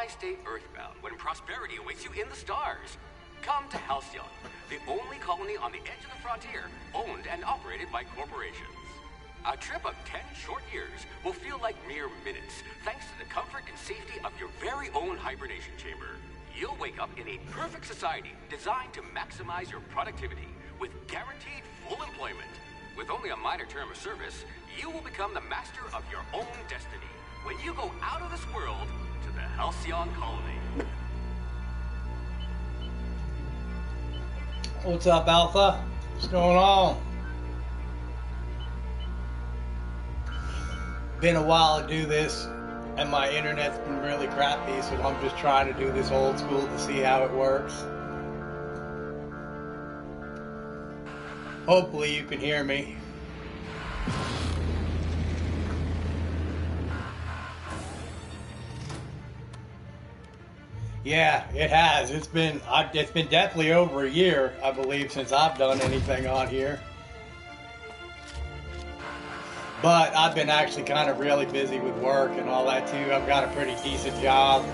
why stay earthbound when prosperity awaits you in the stars? Come to Halcyon, the only colony on the edge of the frontier, owned and operated by corporations. A trip of 10 short years will feel like mere minutes, thanks to the comfort and safety of your very own hibernation chamber. You'll wake up in a perfect society designed to maximize your productivity with guaranteed full employment. With only a minor term of service, you will become the master of your own destiny when you go out of this world to the Halcyon colony. What's up, Alpha? What's going on? Been a while to do this, and my internet's been really crappy, so I'm just trying to do this old school to see how it works. Hopefully you can hear me. Yeah, it has. It's been definitely over a year, I believe, since I've done anything on here. But I've been actually kind of really busy with work and all that too. I've got a pretty decent job,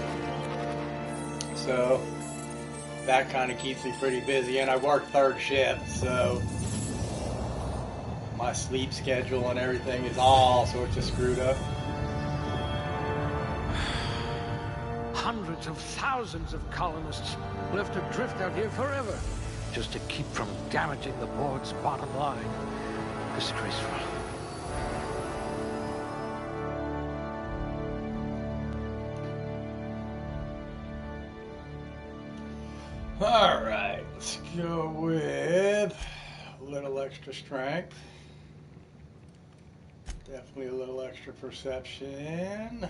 so that kind of keeps me pretty busy. And I work third shift, so my sleep schedule and everything is all sorts of screwed up. Hundreds of thousands of colonists left adrift out here forever, just to keep from damaging the board's bottom line. Disgraceful. All right, let's go with a little extra strength. Definitely a little extra perception.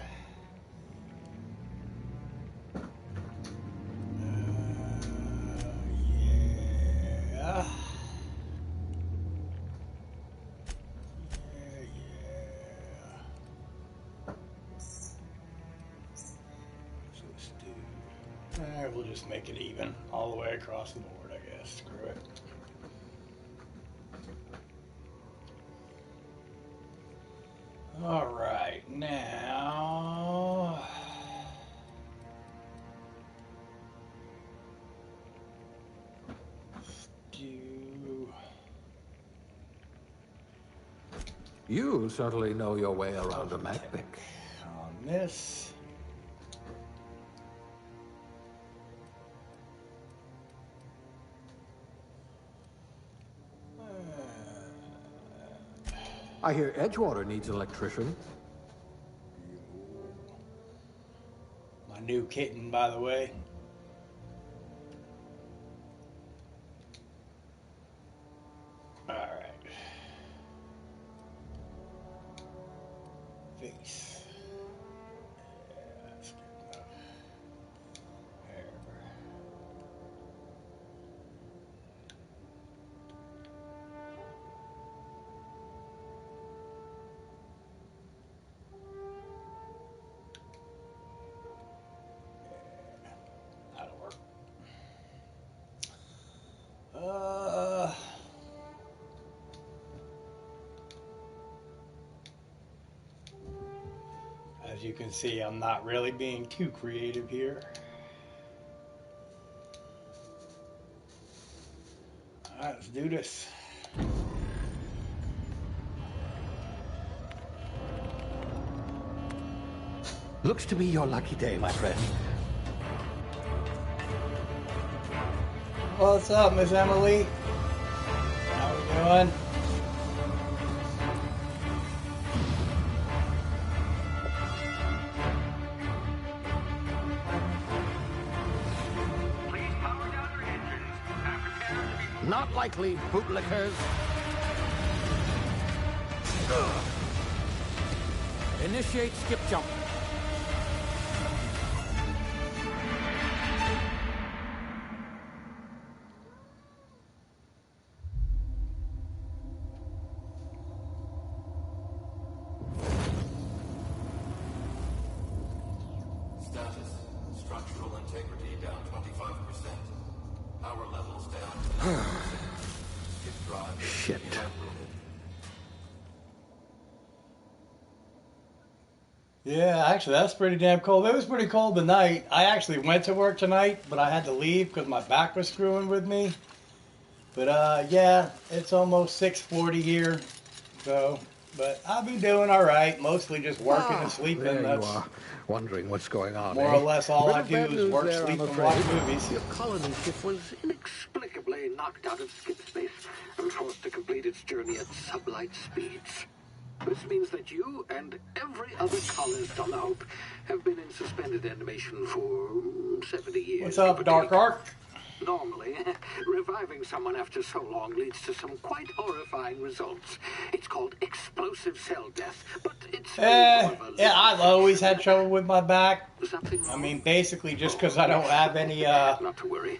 Yeah. We'll just make it even all the way across the board, I guess. Screw it. All right, now let's do. You certainly know your way around a MacBook. On this. I hear Edgewater needs an electrician. My new kitten, by the way. All right. Face. Yeah, that's good enough. Hair. That'll work. As you can see, I'm not really being too creative here. All right, let's do this. Looks to be your lucky day, my friend. What's up, Miss Emily? How we doing? Please power down your engines and prepare to be... Not likely, bootlickers. Initiate skip jump. Status. Structural integrity down 25%. Power levels down 10%. Skip drive. Shit. Evaporated. Yeah, actually, that's pretty damn cold. It was pretty cold tonight. I actually went to work tonight, but I had to leave because my back was screwing with me. But yeah, it's almost 6:40 here, so. But I've been doing all right. Mostly just working and sleeping. There you That's are, wondering what's going on, more eh? or less all Bit I of do bad is news work, there, sleep, I'm and afraid. watch movies. Your colony ship was inexplicably knocked out of skip space and forced to complete its journey at sublight speeds. This means that you and every other colonist on the Hope have been in suspended animation for 70 years. What's up, Dark Ark? Normally, reviving someone after so long leads to some quite horrifying results. It's called explosive cell death, but it's Yeah, I've always had trouble with my back. I mean, basically just because I don't have any not to worry.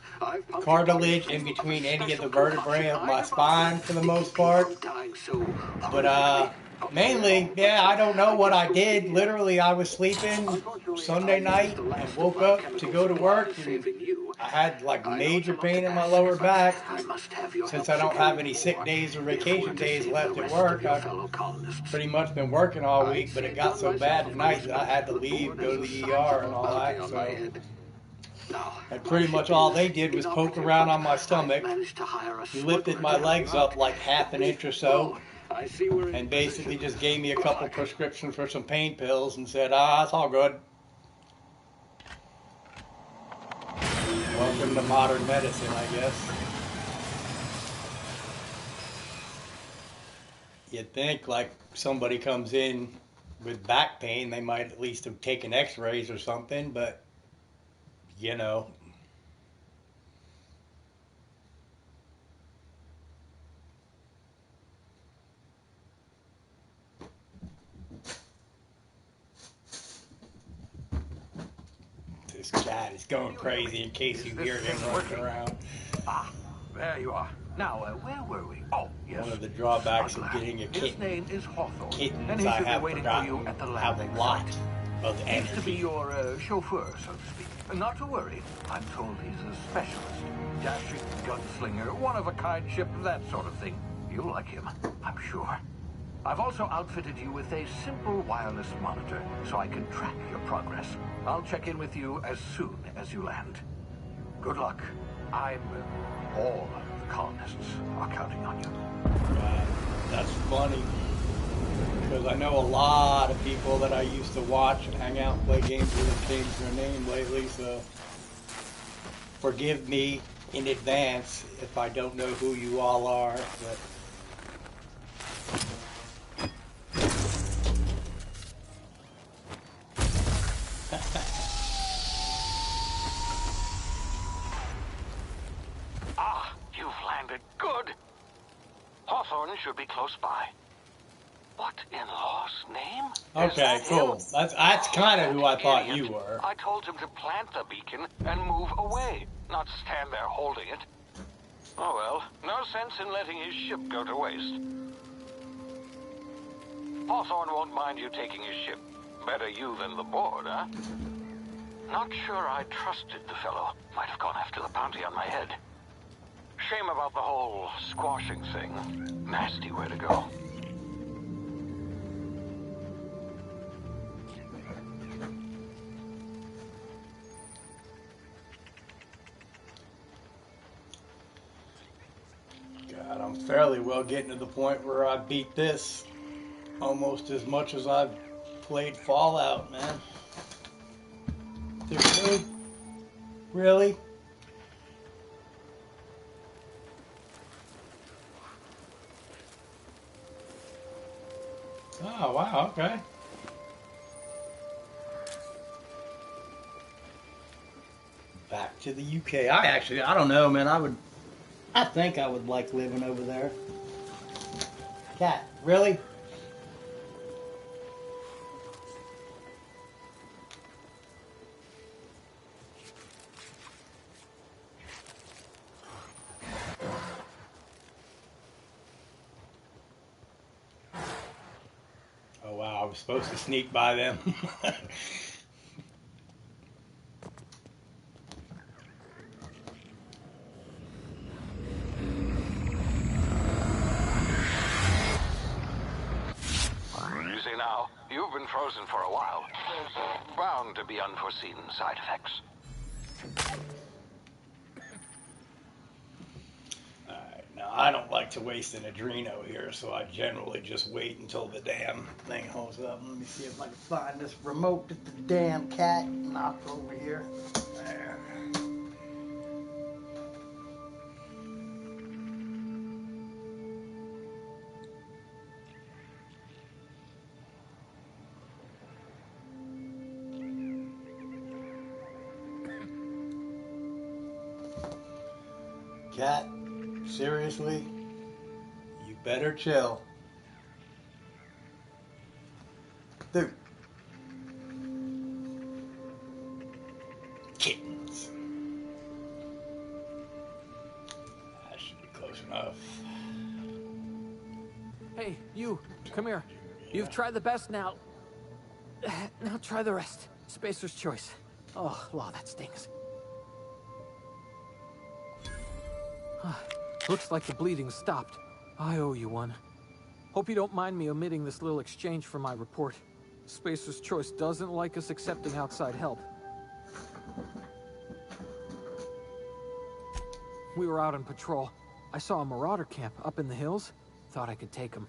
cartilage in between any of the vertebrae of my spine for the most part. But mainly, yeah, I don't know what I did. Literally, I was sleeping Sunday night and woke up to go to work, and I had like major pain in my lower back. Since I don't have any sick days or vacation days left at work, I've pretty much been working all week, but it got so bad tonight that I had to leave, go to the ER and all that, so. And pretty much all they did was poke around on my stomach, lifted my legs up like half an inch or so, and basically just gave me a couple prescriptions for some pain pills and said, it's all good. Welcome to modern medicine, I guess. You'd think like somebody comes in with back pain, they might at least have taken x-rays or something, but you know. This cat is going crazy in case you hear him running around. There you are. Now, where were we? Oh, yes. One of the drawbacks of getting a His name is Hawthorne. kittens, I have forgotten, have a lot of He used to be energy. your chauffeur, so to speak. Not to worry. I'm told he's a specialist. Dashing gunslinger, one-of-a-kind ship, that sort of thing. You'll like him, I'm sure. I've also outfitted you with a simple wireless monitor, so I can track your progress. I'll check in with you as soon as you land. Good luck. All the colonists are counting on you. That's funny. Because I know a lot of people that I used to watch and hang out and play games with have changed their name lately, so forgive me in advance if I don't know who you all are, but You've landed good. Hawthorne should be close by. What in law's name? okay, cool. That's kind of who I thought you were. I told him to plant the beacon and move away, not stand there holding it. Oh well, no sense in letting his ship go to waste. Hawthorne won't mind you taking his ship. Better you than the board, huh? Not sure I trusted the fellow. Might have gone after the bounty on my head. Shame about the whole squashing thing. Nasty way to go. God, I'm fairly well getting to the point where I beat this almost as much as I've played Fallout, man. Really? Really? Oh, wow, okay. Back to the UK. I don't know, man. I think I would like living over there. Cat, really? Oh, wow, I was supposed to sneak by them. now. You've been frozen for a while. There's bound to be unforeseen side effects. Alright, now I don't like to waste an adreno here, so I generally just wait until the damn thing holds up. Let me see if I can find this remote that the damn cat knocked over here. There. Cat, seriously, you better chill. Dude. Kittens. That should be close enough. Hey, you, come here. You've tried the best now. Now try the rest. Spacer's choice. Oh, law, that stings. Looks like the bleeding stopped. I owe you one. Hope you don't mind me omitting this little exchange from my report. Spacer's Choice doesn't like us accepting outside help. We were out on patrol. I saw a marauder camp up in the hills. Thought I could take him.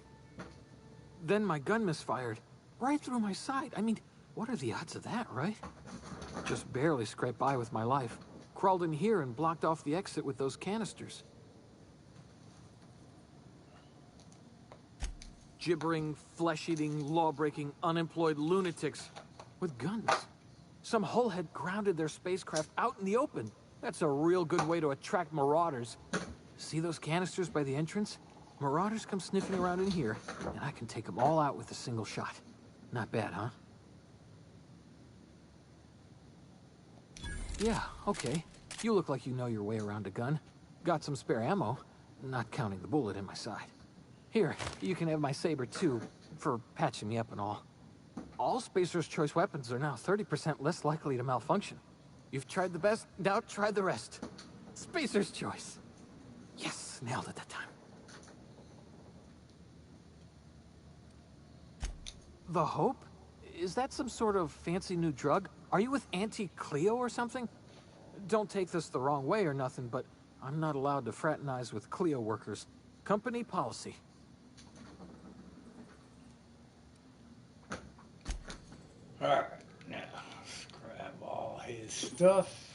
Then my gun misfired. Right through my side. I mean, what are the odds of that, right? Just barely scraped by with my life. Crawled in here and blocked off the exit with those canisters. Gibbering, flesh-eating, law-breaking, unemployed lunatics with guns. Some hullhead grounded their spacecraft out in the open. That's a real good way to attract marauders. See those canisters by the entrance? Marauders come sniffing around in here, and I can take them all out with a single shot. Not bad, huh? Yeah, okay. You look like you know your way around a gun. Got some spare ammo, not counting the bullet in my side. Here, you can have my saber too, for patching me up and all. All Spacer's Choice weapons are now 30% less likely to malfunction. You've tried the best, now try the rest. Spacer's Choice. Yes, nailed it that time. The Hope? Is that some sort of fancy new drug? Are you with Auntie Cleo or something? Don't take this the wrong way or nothing, but I'm not allowed to fraternize with Cleo workers. Company policy. Alright, now let's grab all his stuff.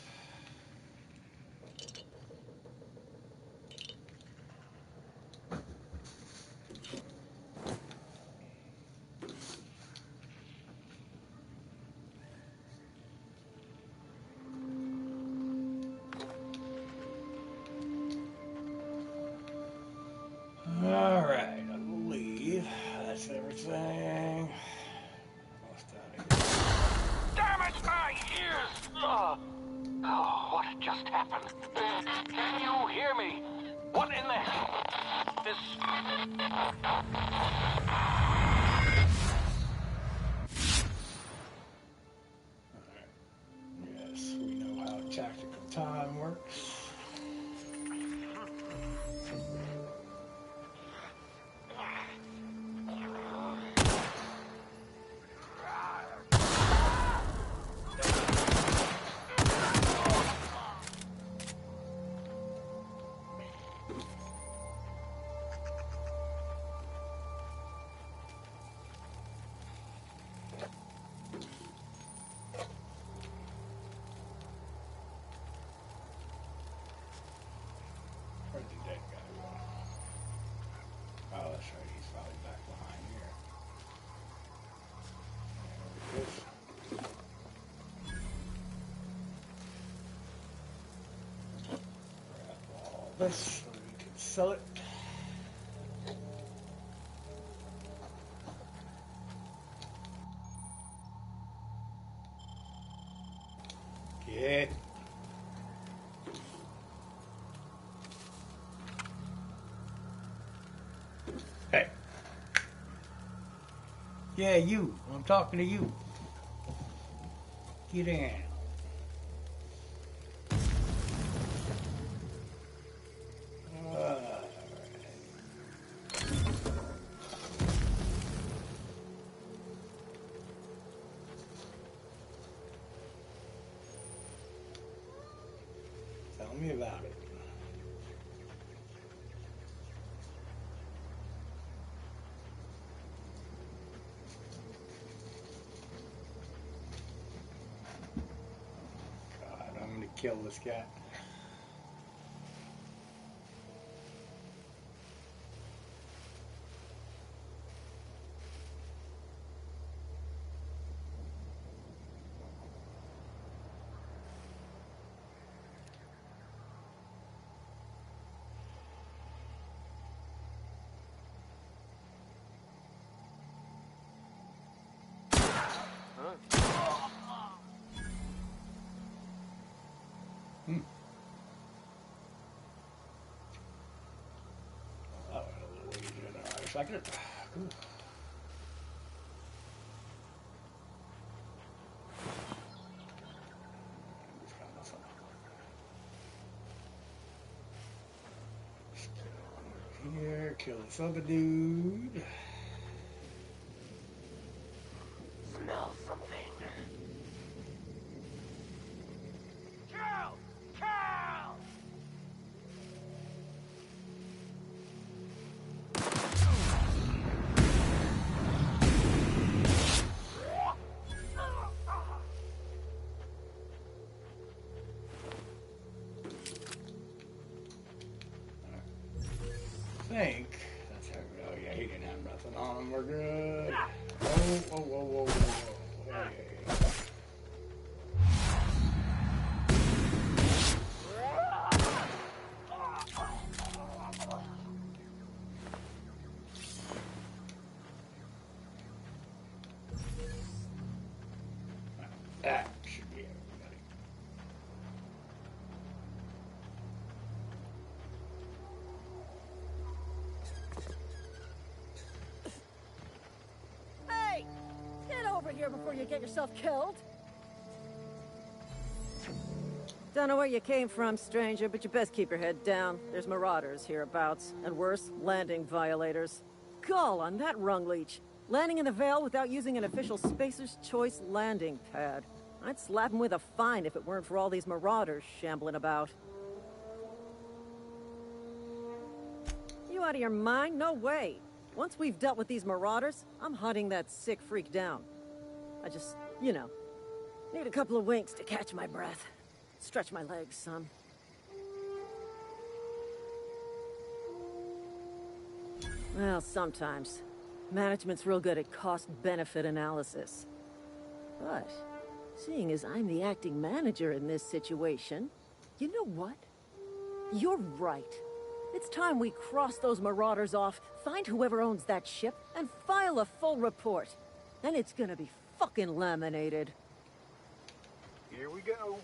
Alright, I believe that's everything. Damn it, my ears! Oh, what just happened? Can you hear me? What in the hell? This... Yes, we know how tactical time works. Where'd the dead guy go? Oh, that's right, he's probably back behind here. There it is. Grab all this so we can sell it. Get. Hey. Yeah, you. I'm talking to you. Get in. Tell me about it. God, I'm gonna kill this guy. Oh, a little easier than I expected. Ooh. Here, kill this other dude. Smell something. I think that's how. Oh yeah, he didn't have nothing on him. We're good. Whoa, whoa, whoa, whoa, whoa, whoa. Hey. That should be everybody. Hey! Get over here before you get yourself killed! Don't know where you came from, stranger, but you best keep your head down. There's marauders hereabouts, and worse, landing violators. Gall on that rung leech. Landing in the Vale without using an official Spacer's Choice landing pad. I'd slap him with a fine if it weren't for all these marauders shambling about. You out of your mind? No way. Once we've dealt with these marauders, I'm hunting that sick freak down. I just, you know, need a couple of winks to catch my breath. Stretch my legs, son. Well, sometimes. Management's real good at cost-benefit analysis. But, seeing as I'm the acting manager in this situation, you know what? You're right. It's time we cross those marauders off, find whoever owns that ship, and file a full report. Then it's gonna be fucking laminated. Here we go.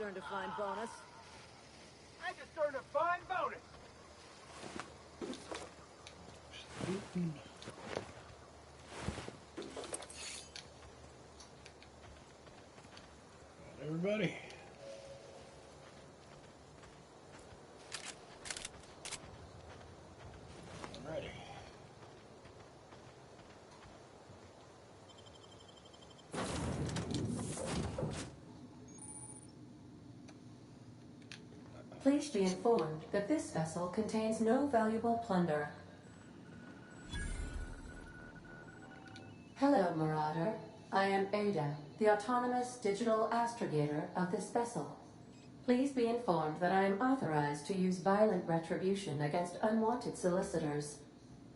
Earned a fine bonus. I just earned a fine bonus. Everybody. I'm ready. Please be informed that this vessel contains no valuable plunder. Hello, Marauder. I am Ada, the autonomous digital astrogator of this vessel. Please be informed that I am authorized to use violent retribution against unwanted solicitors.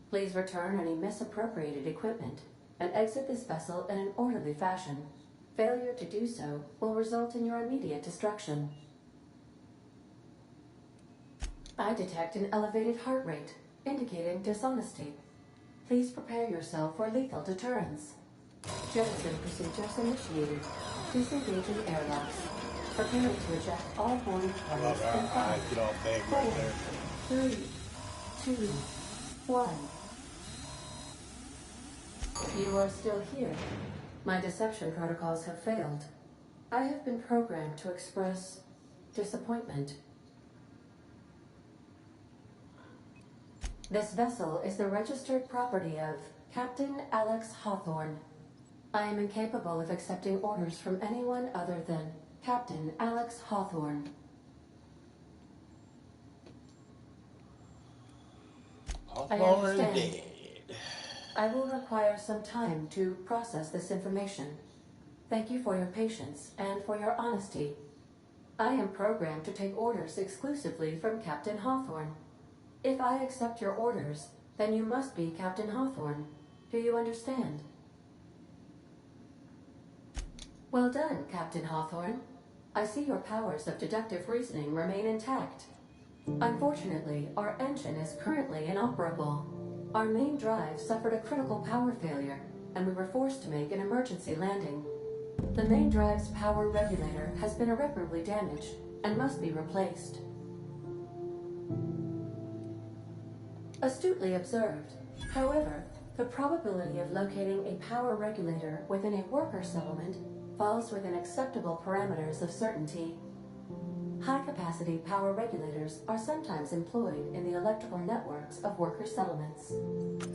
Please return any misappropriated equipment and exit this vessel in an orderly fashion. Failure to do so will result in your immediate destruction. I detect an elevated heart rate, indicating dishonesty. Please prepare yourself for lethal deterrence. Jettison procedures initiated. Disengaging airlocks. Preparing to eject all boarding parties in 5, Get all big 4, right there. 3, 2, 1. You are still here. My deception protocols have failed. I have been programmed to express disappointment. This vessel is the registered property of Captain Alex Hawthorne. I am incapable of accepting orders from anyone other than Captain Alex Hawthorne. I understand. Dead. I will require some time to process this information. Thank you for your patience and for your honesty. I am programmed to take orders exclusively from Captain Hawthorne. If I accept your orders, then you must be Captain Hawthorne. Do you understand? Well done, Captain Hawthorne. I see your powers of deductive reasoning remain intact. Unfortunately, our engine is currently inoperable. Our main drive suffered a critical power failure, and we were forced to make an emergency landing. The main drive's power regulator has been irreparably damaged and must be replaced. Astutely observed. However, the probability of locating a power regulator within a worker settlement falls within acceptable parameters of certainty. High-capacity power regulators are sometimes employed in the electrical networks of worker settlements.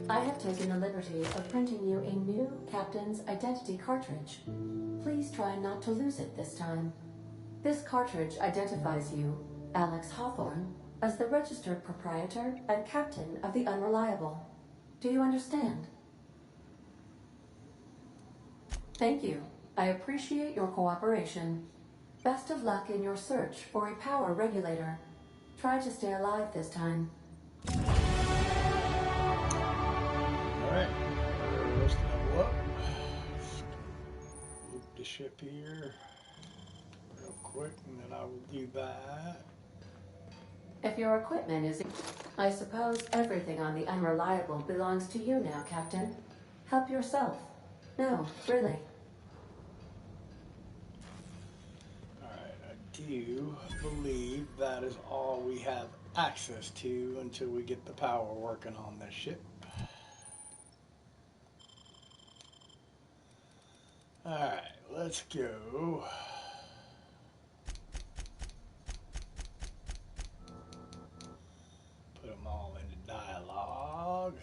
I have taken the liberty of printing you a new Captain's Identity cartridge. Please try not to lose it this time. This cartridge identifies you, Alex Hawthorne, as the registered proprietor and captain of the Unreliable. Do you understand? Thank you. I appreciate your cooperation. Best of luck in your search for a power regulator. Try to stay alive this time. Alright, let's level up. Loop the ship here real quick, and then I will do that. If your equipment is... I suppose everything on the Unreliable belongs to you now, Captain. Help yourself. No, really. Alright, I do believe that is all we have access to until we get the power working on this ship. Alright, let's go. Put them all into dialogue.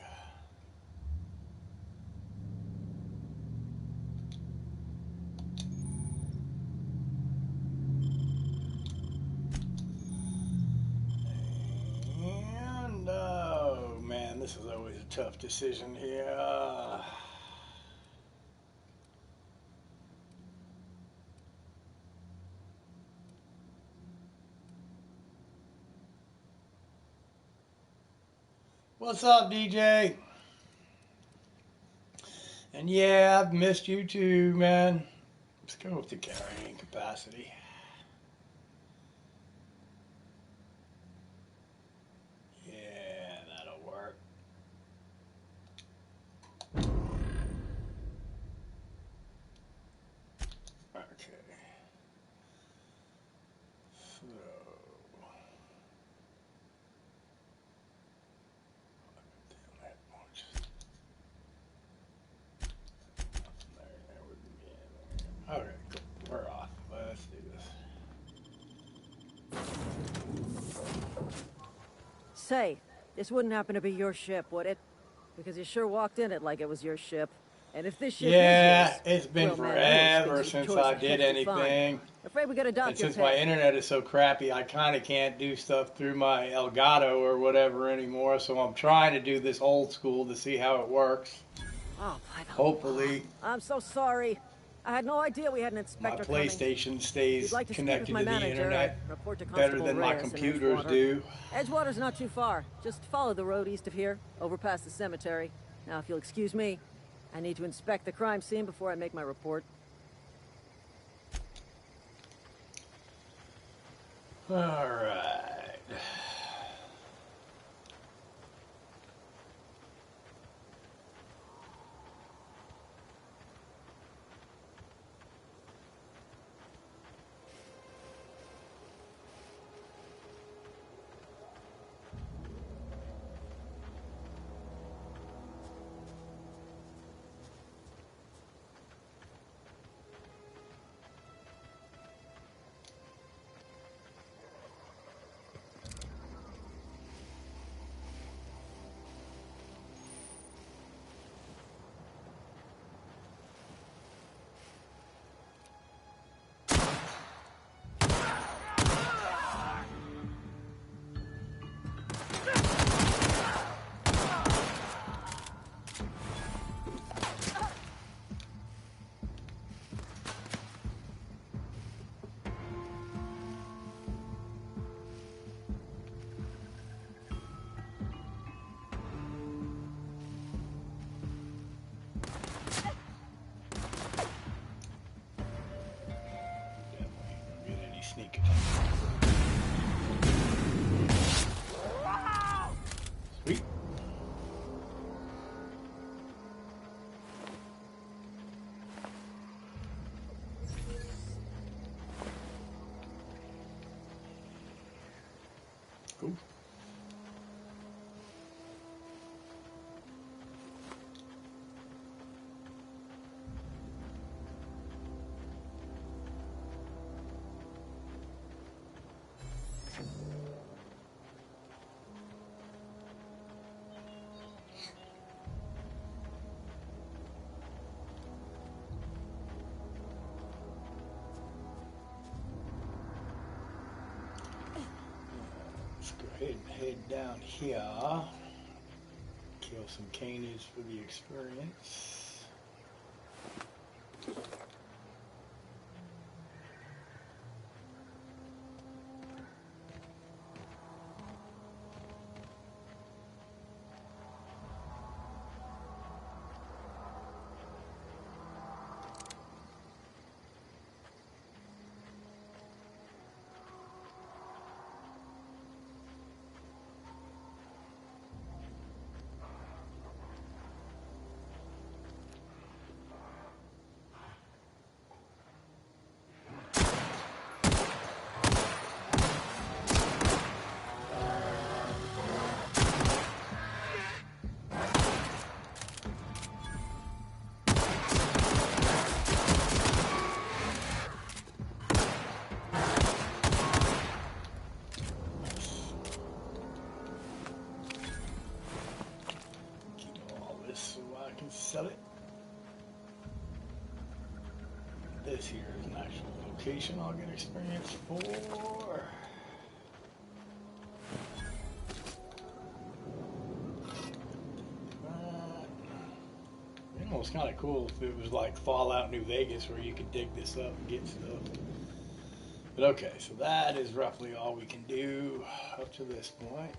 And, oh man, this is always a tough decision here. What's up, DJ? And yeah, I've missed you too, man. Let's go with the carrying capacity. Yeah, that'll work. Okay. So... Okay, cool. We're off. Let's do this. Say, this wouldn't happen to be your ship, would it? Because you sure walked in it like it was your ship. And if this ship is yours, it's been well, man, forever since I did anything. Afraid we gotta dock And your since my pay. internet is so crappy, I kind of can't do stuff through my Elgato or whatever anymore. So I'm trying to do this old school to see how it works. Oh, by the Hopefully, I'm so sorry. I had no idea we had an my inspector coming. PlayStation If stays you'd like to speak with connected my to the manager, internet report to better Constable than my Reyes in computers Edgewater. do. Edgewater's not too far. Just follow the road east of here, over past the cemetery. Now, if you'll excuse me, I need to inspect the crime scene before I make my report. All right. Sweet. Cool. Let's go ahead and head down here. Kill some canids for the experience. Sell it. This here is an actual location I'll get experience for. It was kind of cool if it was like Fallout New Vegas where you could dig this up and get stuff. But okay, so that is roughly all we can do up to this point.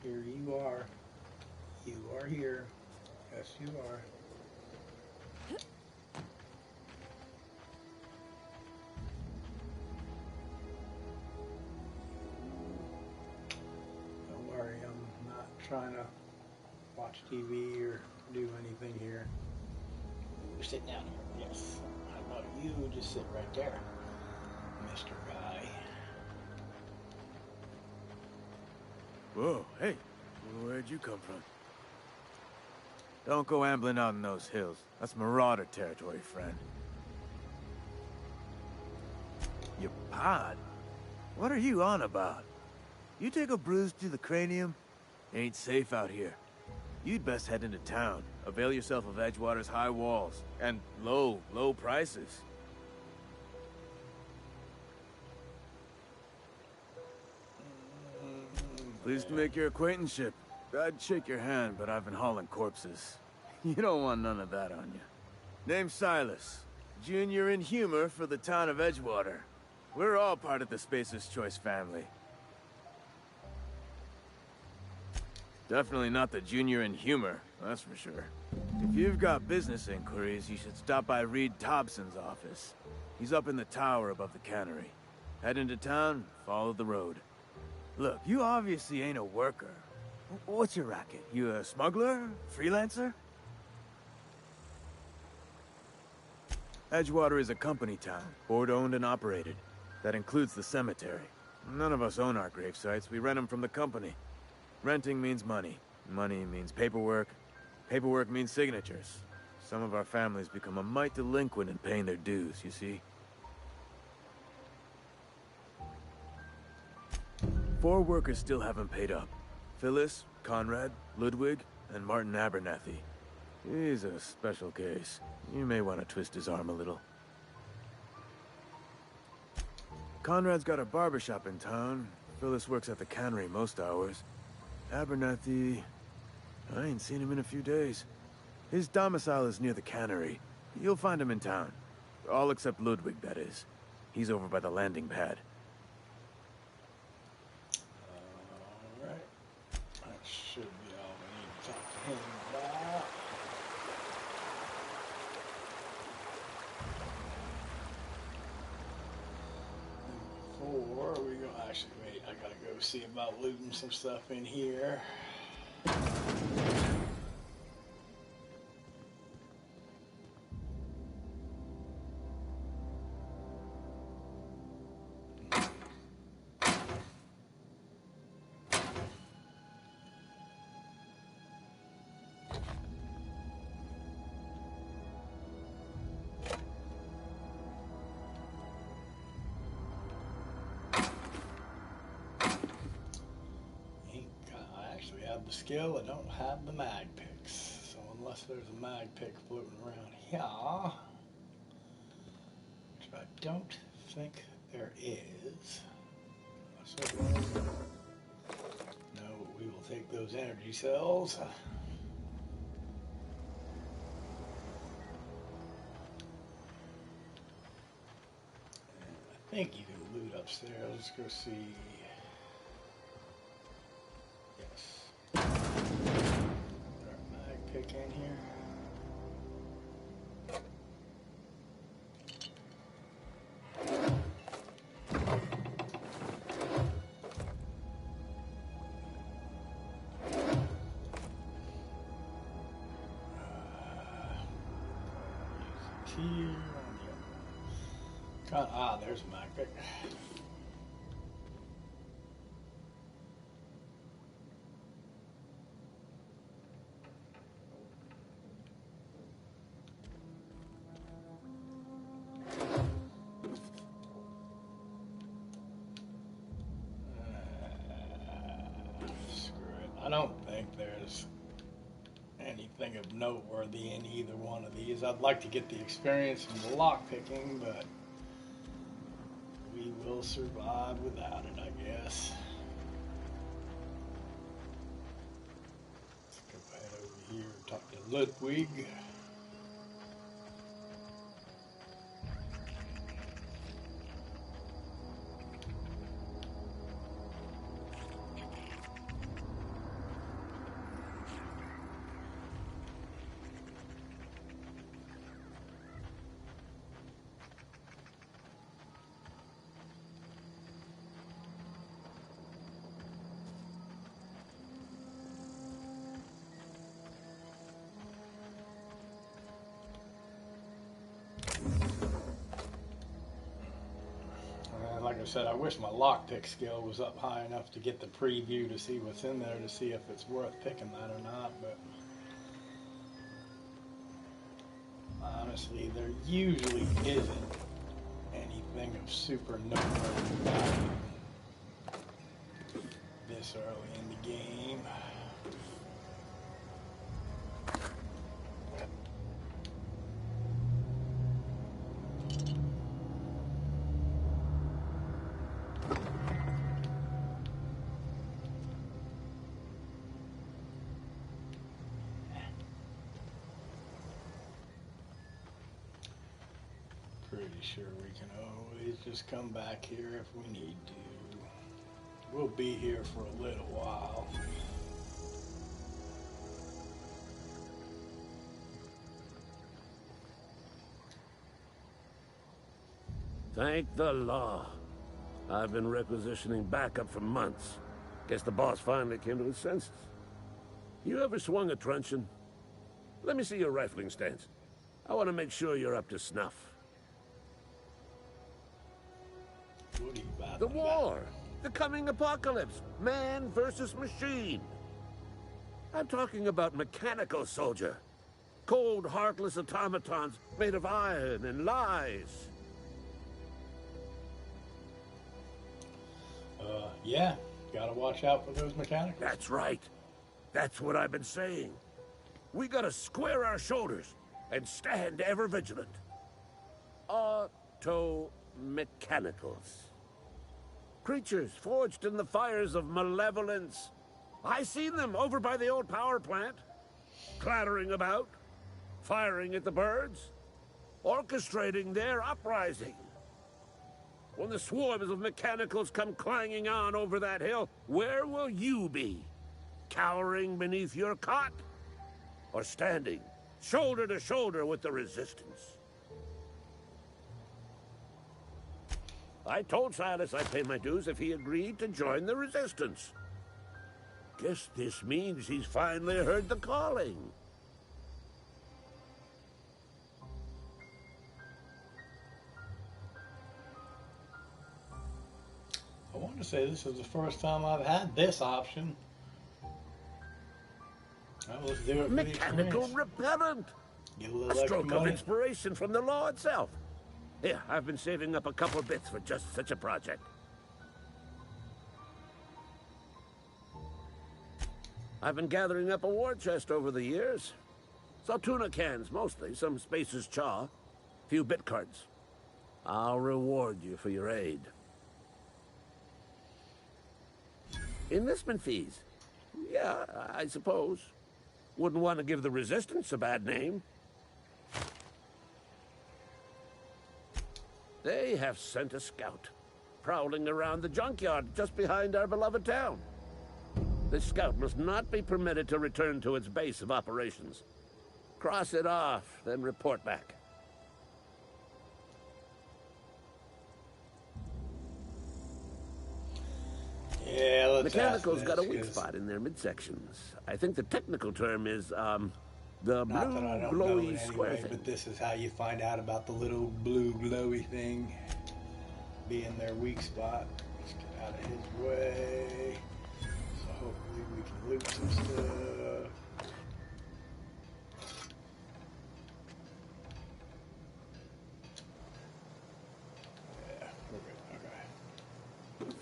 Here you are. You are here. Yes, you are. Don't worry, I'm not trying to watch TV or do anything here. You sit down here. Yes. How about you just sit right there, Mr. Guy. Whoa, hey, where'd you come from? Don't go ambling out in those hills. That's marauder territory, friend. Your pod? What are you on about? You take a bruise to the cranium? Ain't safe out here. You'd best head into town. Avail yourself of Edgewater's high walls. And low prices. Pleased to make your acquaintanceship. I'd shake your hand, but I've been hauling corpses. You don't want none of that on you. Name's Silas. Junior in humor for the town of Edgewater. We're all part of the Spacer's Choice family. Definitely not the junior in humor, that's for sure. If you've got business inquiries, you should stop by Reed Thompson's office. He's up in the tower above the cannery. Head into town, follow the road. Look, you obviously ain't a worker. What's your racket? You a smuggler? Freelancer? Edgewater is a company town, board-owned and operated. That includes the cemetery. None of us own our grave sites, we rent them from the company. Renting means money. Money means paperwork. Paperwork means signatures. Some of our families become a mite delinquent in paying their dues, you see? 4 workers still haven't paid up. Phyllis, Conrad, Ludwig, and Martin Abernathy. He's a special case. You may want to twist his arm a little. Conrad's got a barbershop in town. Phyllis works at the cannery most hours. Abernathy... I ain't seen him in a few days. His domicile is near the cannery. You'll find him in town. All except Ludwig, that is. He's over by the landing pad. Should be all we need to talk to him about. Before we go, actually, wait, I gotta go see about looting some stuff in here. The skill, I don't have the mag picks, so unless there's a mag pick floating around here, which I don't think there is. No, we will take those energy cells. I think you can loot upstairs. Let's go see. Yes. Mag pick in here. Here. There's a mag pick. I don't think there's anything of noteworthy in either one of these. I'd like to get the experience from the lock picking, but we will survive without it, I guess. Let's go head over here and talk to Ludwig. Like I said, I wish my lockpick skill was up high enough to get the preview to see what's in there to see if it's worth picking that or not, but honestly, there usually isn't anything of super noteworthy value this early in the game. Pretty sure we can always just come back here if we need to. We'll be here for a little while. Thank the law. I've been requisitioning backup for months. Guess the boss finally came to his senses. You ever swung a truncheon? Let me see your rifling stance. I want to make sure you're up to snuff. What are you about? The war! The coming apocalypse! Man versus machine! I'm talking about mechanical soldier. Cold, heartless automatons made of iron and lies. Yeah, gotta watch out for those mechanics. That's right. That's what I've been saying. We gotta square our shoulders and stand ever vigilant. Auto-mechanicals. Creatures forged in the fires of malevolence. I seen them over by the old power plant, clattering about, firing at the birds, orchestrating their uprising. When the swarms of mechanicals come clanging on over that hill, where will you be? cowering beneath your cot? Or standing shoulder to shoulder with the Resistance? I told Silas I'd pay my dues if he agreed to join the Resistance. Guess this means he's finally heard the calling. I want to say this is the first time I've had this option. Well, let's do it for the Mechanical experience. repellent! Get a little A extra stroke of money. inspiration from the law itself. Here, I've been saving up a couple bits for just such a project. I've been gathering up a war chest over the years. Saltuna cans, mostly. Some Spacer's Chaw. Few bit cards. I'll reward you for your aid. Enlistment fees. Yeah, I suppose. Wouldn't want to give the Resistance a bad name. They have sent a scout, prowling around the junkyard just behind our beloved town. This scout must not be permitted to return to its base of operations. Cross it off, then report back. Yeah, let's Mechanical's ask got a this, weak 'cause spot in their midsections. I think the technical term is, the not blue that I don't know glowy it square anyway, thing. but this is how you find out about the little blue glowy thing being their weak spot. Let's get out of his way. So hopefully we can loot some stuff. Yeah, we're good. Okay.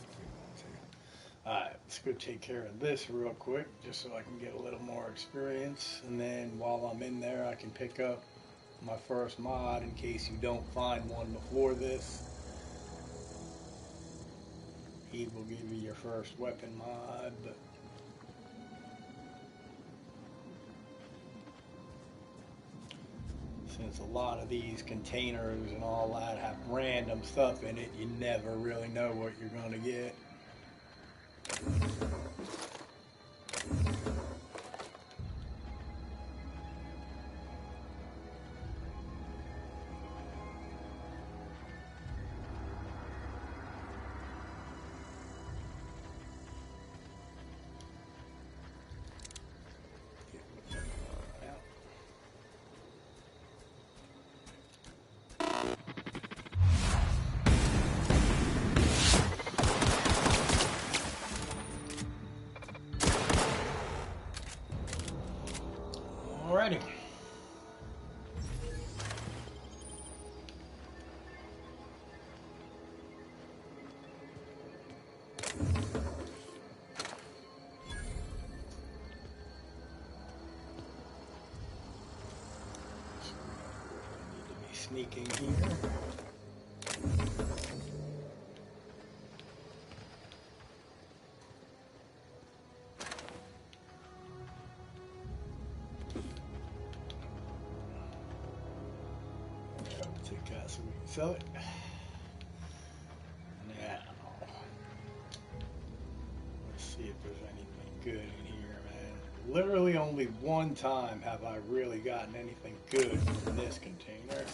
Alright, let's go take care of this real quick, just so I can get a little more experience. And then while I'm in there, I can pick up my first mod in case you don't find one before this. He will give you your first weapon mod, but since a lot of these containers and all that have random stuff in it, you never really know what you're going to get. Alrighty. Sneaking here. Take that so we can sell it. Now, let's see if there's anything good in here, man. Literally only one time have I really gotten anything good from this container.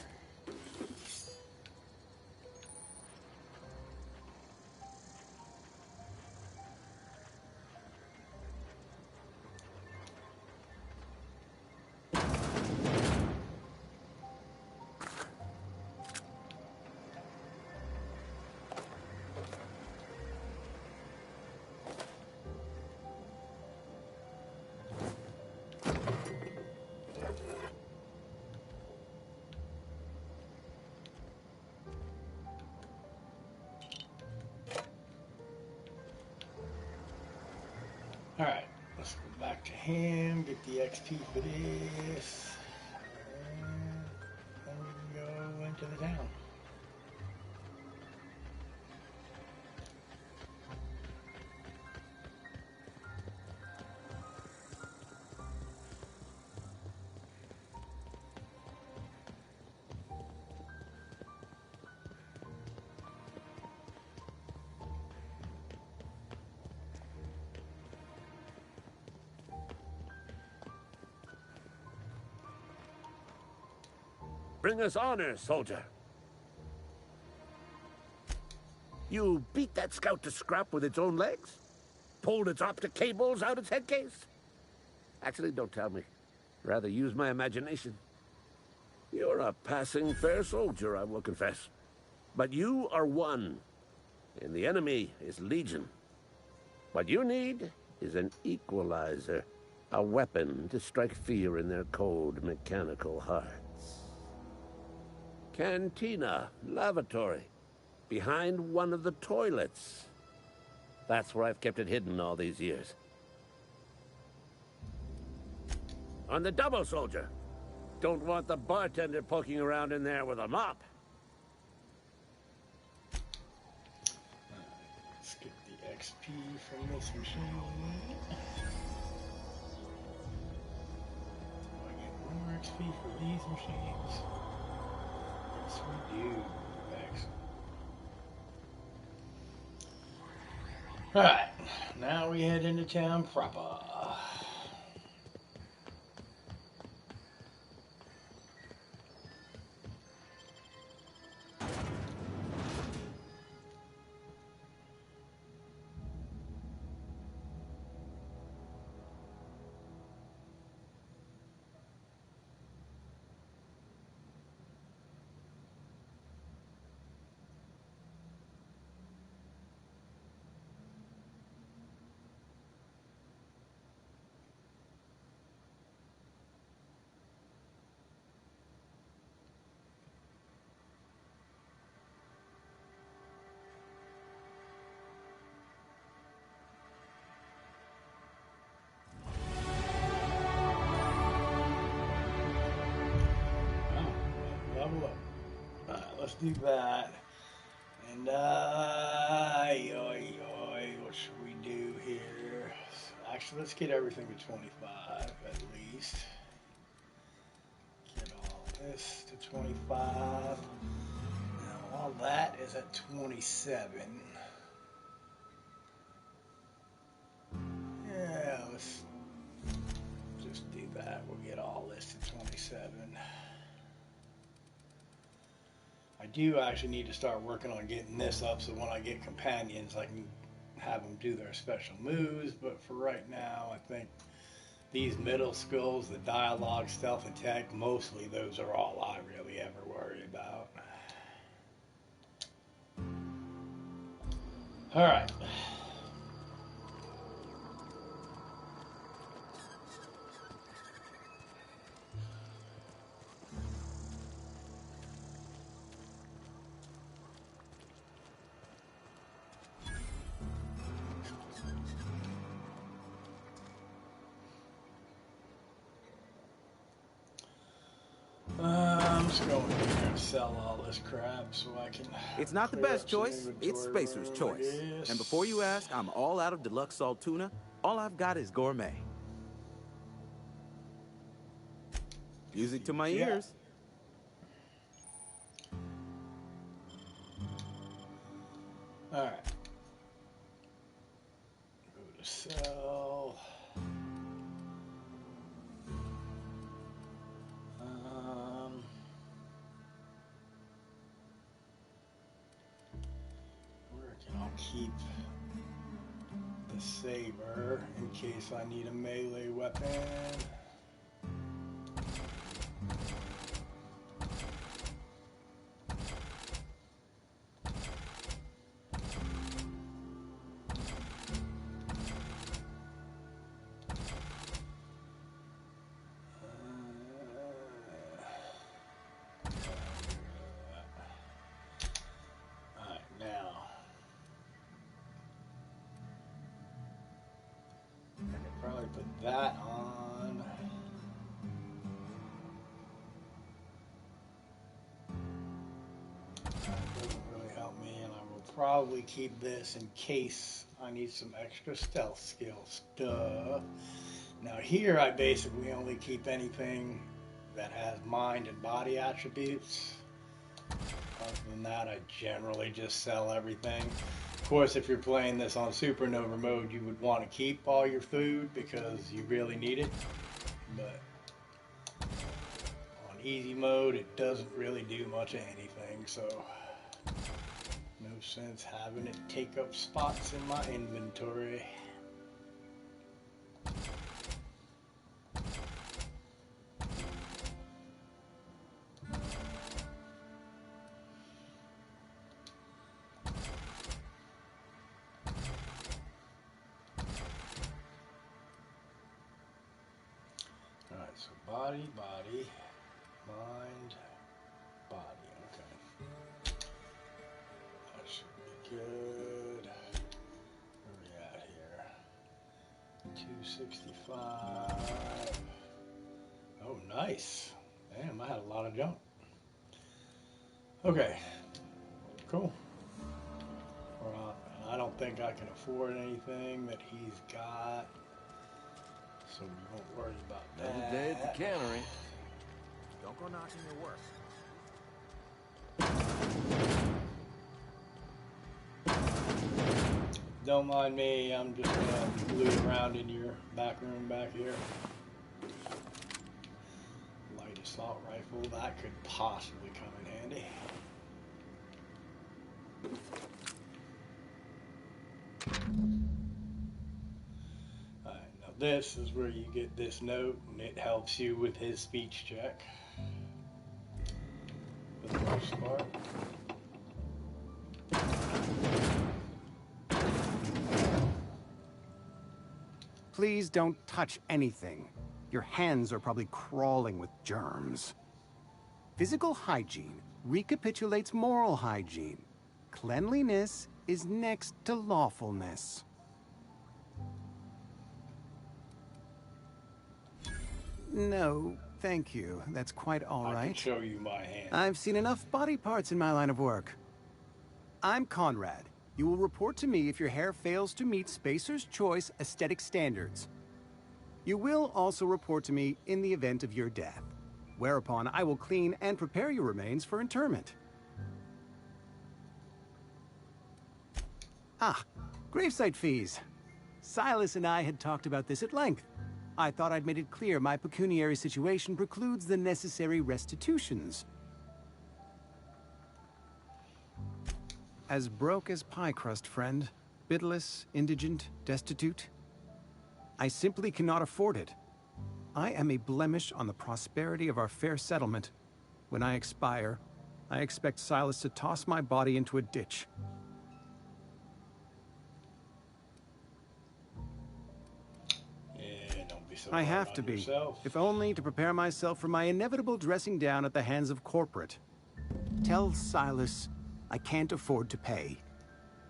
Alright, let's go back to him, get the XP for this, and then we can go into the town. Bring us honor, soldier. You beat that scout to scrap with its own legs? Pulled its optic cables out its head case? Actually, don't tell me. Rather use my imagination. You're a passing fair soldier, I will confess. But you are one, and the enemy is legion. What you need is an equalizer, a weapon to strike fear in their cold, mechanical hearts. Cantina, lavatory, behind one of the toilets. That's where I've kept it hidden all these years. On the double, soldier. Don't want the bartender poking around in there with a mop. Let's get the XP from this machine. Do I get more XP for these machines? Yes, we do. Excellent. Alright, now we head into town proper. Level up. Alright, let's do that. And what should we do here? Actually, let's get everything to 25 at least. Get all this to 25. Now all that is at 27. Yeah, let's just do that. We'll get all this to 27. I do actually need to start working on getting this up so when I get companions I can have them do their special moves, but for right now I think these middle skills, the dialogue, stealth, and tech, mostly those are all I really ever worry about. Alright. I'm just going in here and sell all this crap so I can... It's not the best choice, it's Spacer's choice. And before you ask, I'm all out of deluxe salt tuna. All I've got is gourmet. Music to my ears. Alright. Go to sell. I'll keep the saber in case I need a melee weapon. Put that on. That doesn't really help me, and I will probably keep this in case I need some extra stealth skills. Duh. Now here I basically only keep anything that has mind and body attributes. Other than that, I generally just sell everything. Of course, if you're playing this on Supernova mode, you would want to keep all your food because you really need it. But on easy mode, it doesn't really do much of anything, so no sense having it take up spots in my inventory. Alright, so body, mind, body, okay. That should be good. Where are we at here? 265. Oh, nice. Damn, I had a lot of junk. Okay, cool. I don't think I can afford anything that he's got, so we won't worry about that. Another day at the cannery. Don't go knocking your work. Don't mind me, I'm just gonna loot around in your back room back here. Light assault rifle, that could possibly come in handy. Alright, now this is where you get this note, and it helps you with his speech check. For the most part. Please don't touch anything. Your hands are probably crawling with germs. Physical hygiene recapitulates moral hygiene. Cleanliness is next to lawfulness. No, thank you. That's quite all right. I can show you my hand. I've seen enough body parts in my line of work. I'm Conrad. You will report to me if your hair fails to meet Spacer's Choice aesthetic standards. You will also report to me in the event of your death, whereupon I will clean and prepare your remains for interment. Ah, gravesite fees. Silas and I had talked about this at length. I thought I'd made it clear my pecuniary situation precludes the necessary restitutions. As broke as pie crust, friend. Bidless, indigent, destitute. I simply cannot afford it. I am a blemish on the prosperity of our fair settlement. When I expire, I expect Silas to toss my body into a ditch. Yeah, don't be so I hard have on to be, yourself. if only to prepare myself for my inevitable dressing down at the hands of corporate. Tell Silas I can't afford to pay,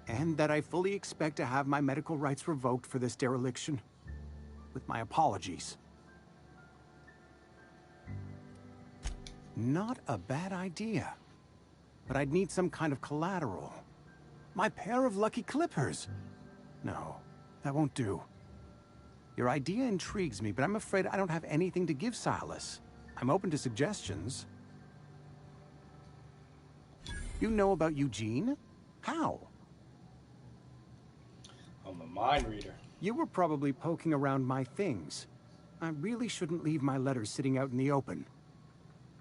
and that I fully expect to have my medical rights revoked for this dereliction. With my apologies. Not a bad idea. But I'd need some kind of collateral. My pair of lucky clippers. No, that won't do. Your idea intrigues me, but I'm afraid I don't have anything to give Silas. I'm open to suggestions. You know about Eugene? How? I'm a mind reader. You were probably poking around my things. I really shouldn't leave my letters sitting out in the open.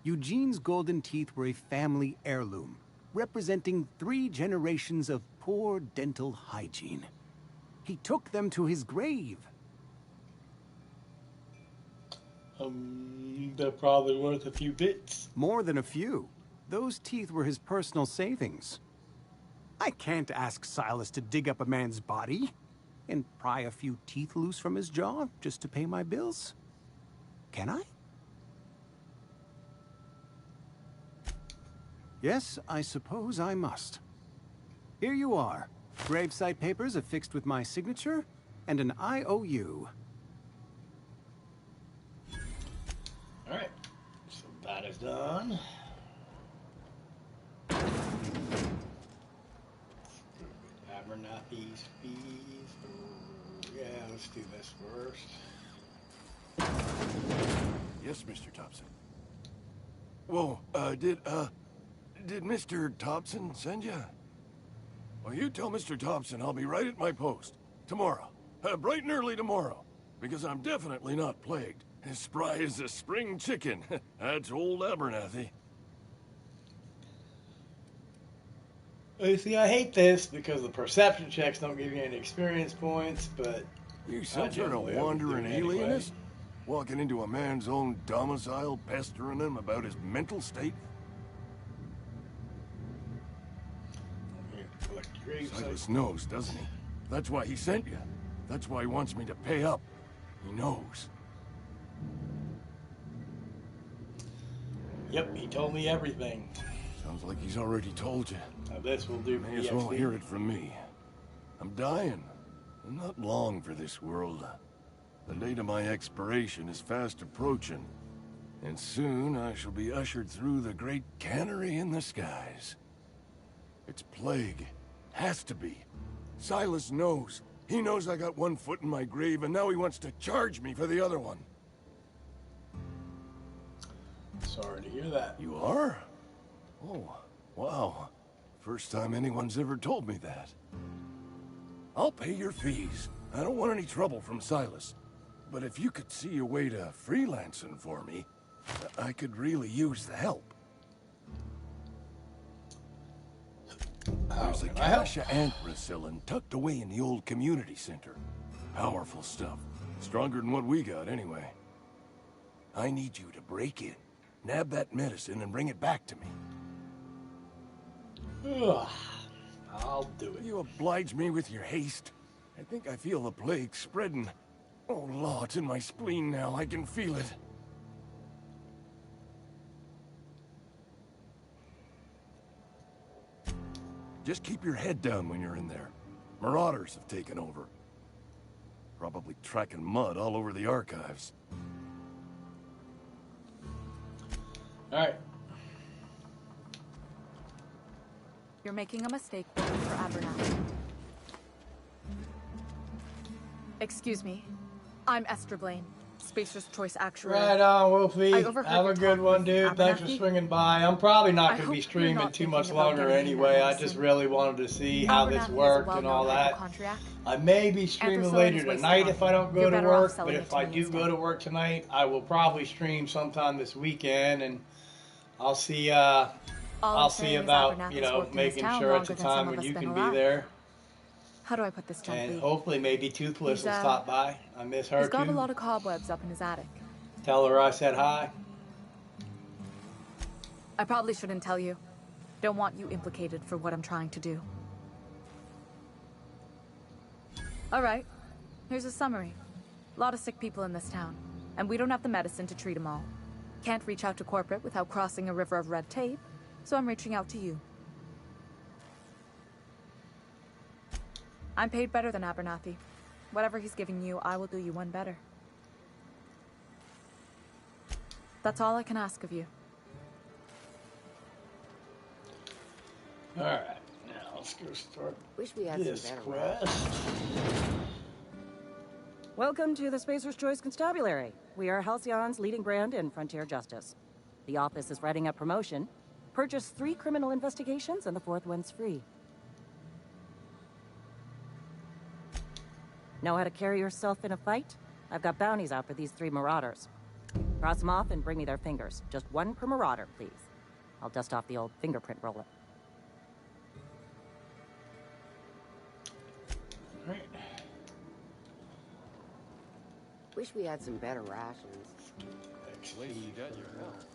Eugene's golden teeth were a family heirloom, representing 3 generations of poor dental hygiene. He took them to his grave. They're probably worth a few bits. More than a few. Those teeth were his personal savings. I can't ask Silas to dig up a man's body and pry a few teeth loose from his jaw just to pay my bills. Can I? Yes, I suppose I must. Here you are. Gravesite papers affixed with my signature and an IOU. Alright, so that is done. Abernathy's fees. Yeah, let's do this first. Yes, Mr. Thompson. Whoa, did Mr. Thompson send you? Well, you tell Mr. Thompson I'll be right at my post. Tomorrow. Bright and early tomorrow. Because I'm definitely not plagued. As spry as a spring chicken. That's old Abernathy. You see, I hate this because the perception checks don't give you any experience points, but You some sort of wandering alienist? Walking into a man's own domicile, pestering him about his mental state? Silas knows, doesn't he? That's why he sent you. That's why he wants me to pay up. He knows. Yep, he told me everything. Sounds like he's already told you. Now this will do. May as well hear it from me. I'm dying. I'm not long for this world. The date of my expiration is fast approaching. And soon I shall be ushered through the great cannery in the skies. It's plague. Has to be. Silas knows. He knows I got one foot in my grave, and now he wants to charge me for the other one. Sorry to hear that. You are? Oh, wow. First time anyone's ever told me that. I'll pay your fees. I don't want any trouble from Silas. But if you could see a way to freelancing for me, I could really use the help. There's a cache of anthracillin tucked away in the old community center. Powerful stuff. Stronger than what we got, anyway. I need you to break in, nab that medicine, and bring it back to me. Ugh, I'll do it. You oblige me with your haste. I think I feel the plague spreading. Oh, Law, it's in my spleen now. I can feel it. Just keep your head down when you're in there. Marauders have taken over. Probably tracking mud all over the archives. Alright. You're making a mistake working for Abernathy. Excuse me. I'm Esther Blaine, Spacer's Choice Actuary. Right on, Wolfie. Have a good one, dude. Thanks for swinging by. I'm probably not going to be streaming too much longer anyway. I just really wanted to see how this worked and all that. I may be streaming later tonight if I don't go to work, but if I do go to work tonight, I will probably stream sometime this weekend, and I'll see about, you know, making sure it's a time when you can be there. How do I put this gently? And hopefully maybe Toothless will stop by. I miss her too. He's got a lot of cobwebs up in his attic. Tell her I said hi. I probably shouldn't tell you. Don't want you implicated for what I'm trying to do. Alright, here's a summary. A lot of sick people in this town, and we don't have the medicine to treat them all. Can't reach out to corporate without crossing a river of red tape, so I'm reaching out to you. I'm paid better than Abernathy. Whatever he's giving you, I will do you one better. That's all I can ask of you. Alright, now let's go start this quest. Welcome to the Spacer's Choice Constabulary. We are Halcyon's leading brand in frontier justice. The office is writing up promotion. Purchase 3 criminal investigations and the 4th one's free. Know how to carry yourself in a fight? I've got bounties out for these 3 marauders. Cross them off and bring me their fingers. Just 1 per marauder, please. I'll dust off the old fingerprint roller. Right. Wish we had some better rations. Wait, you got your health.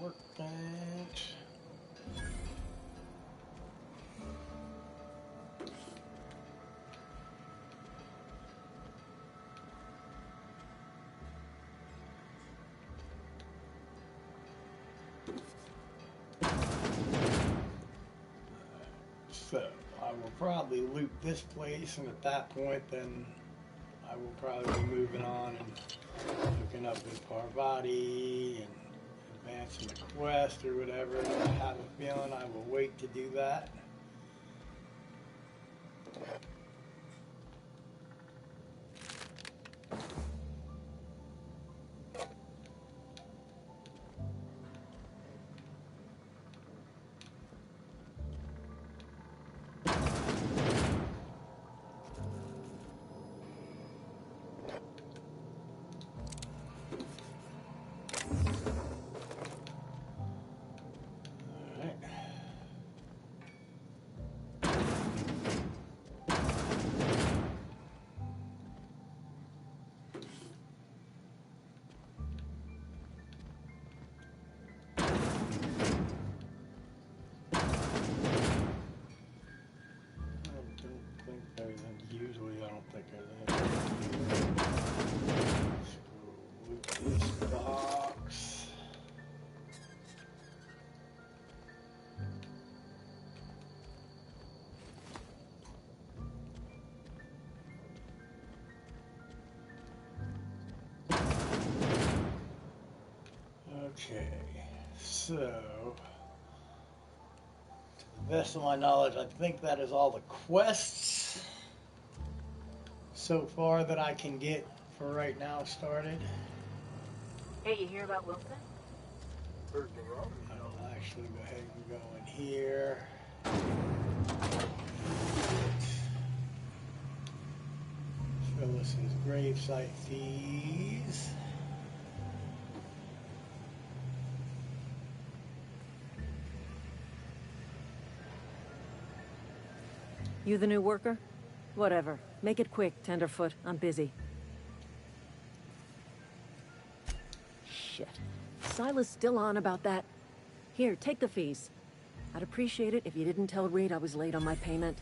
Workbench. So, I will probably loot this place, and at that point, then I will probably be moving on and looking up with Parvati and advancing the quest or whatever. I have a feeling I will wait to do that. think there's anything. Loot this box. Okay, so to the best of my knowledge, I think that is all the quests so far that I can get for right now started. Hey, you hear about Wilson? I'll actually go ahead and go in here. Phyllis's gravesite fees. You the new worker? Whatever. Make it quick, Tenderfoot. I'm busy. Shit. Silas still on about that? Here, take the fees. I'd appreciate it if you didn't tell Reed I was late on my payment.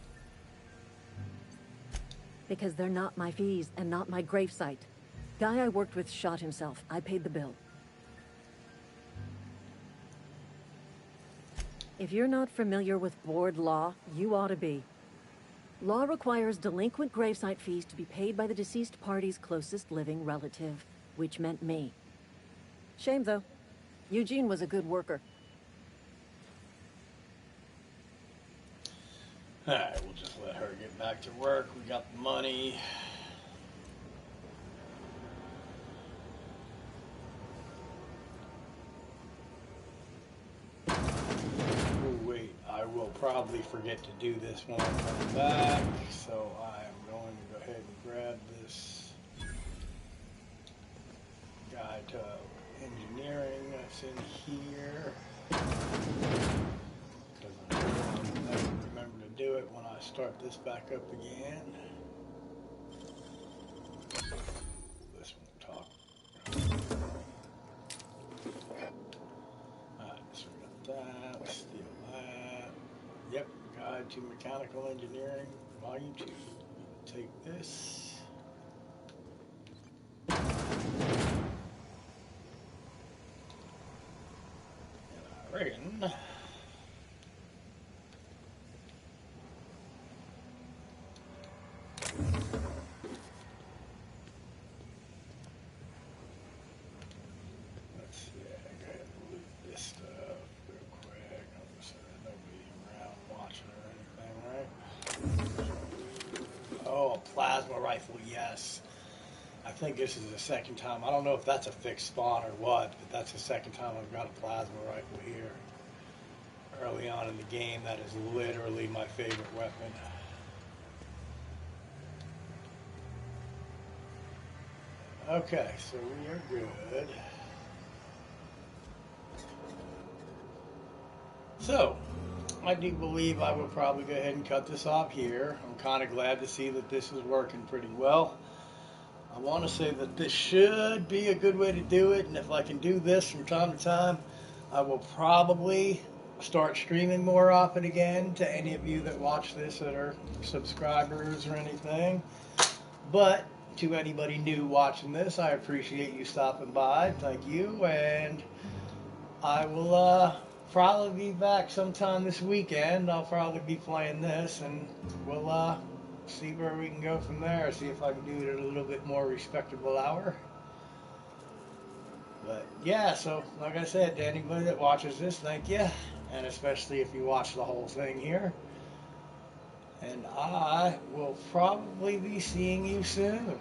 Because they're not my fees and not my gravesite. Guy I worked with shot himself. I paid the bill. If you're not familiar with board law, you ought to be. Law requires delinquent gravesite fees to be paid by the deceased party's closest living relative, which meant me. Shame, though. Eugene was a good worker. Alright, we'll just let her get back to work. We got the money. Oh, wait, I will probably forget to do this when I come back, so I am going to go ahead and grab this guide to engineering that's in here. Because I'll never remember to do it when I start this back up again. This won't talk. Alright, so we got that, steal that. Yep, Guide to Mechanical Engineering, Volume 2. Take this. And I reckon let's see, I gotta loot this stuff real quick. Nobody around watching or anything, right? Oh, a plasma rifle, yes. I think this is the second time. I don't know if that's a fixed spawn or what, but that's the second time I've got a plasma rifle here. Early on in the game, that is literally my favorite weapon. Okay, so we are good. So, I do believe I will probably go ahead and cut this off here. I'm kind of glad to see that this is working pretty well. I want to say that this should be a good way to do it, and if I can do this from time to time, I will probably start streaming more often again to any of you that watch this that are subscribers or anything. But to anybody new watching this, I appreciate you stopping by. Thank you, and I will probably be back sometime this weekend. I'll probably be playing this, and we'll see where we can go from there. See if I can do it at a little bit more respectable hour. But yeah, so like I said, to anybody that watches this, thank you. And especially if you watch the whole thing here. And I will probably be seeing you soon.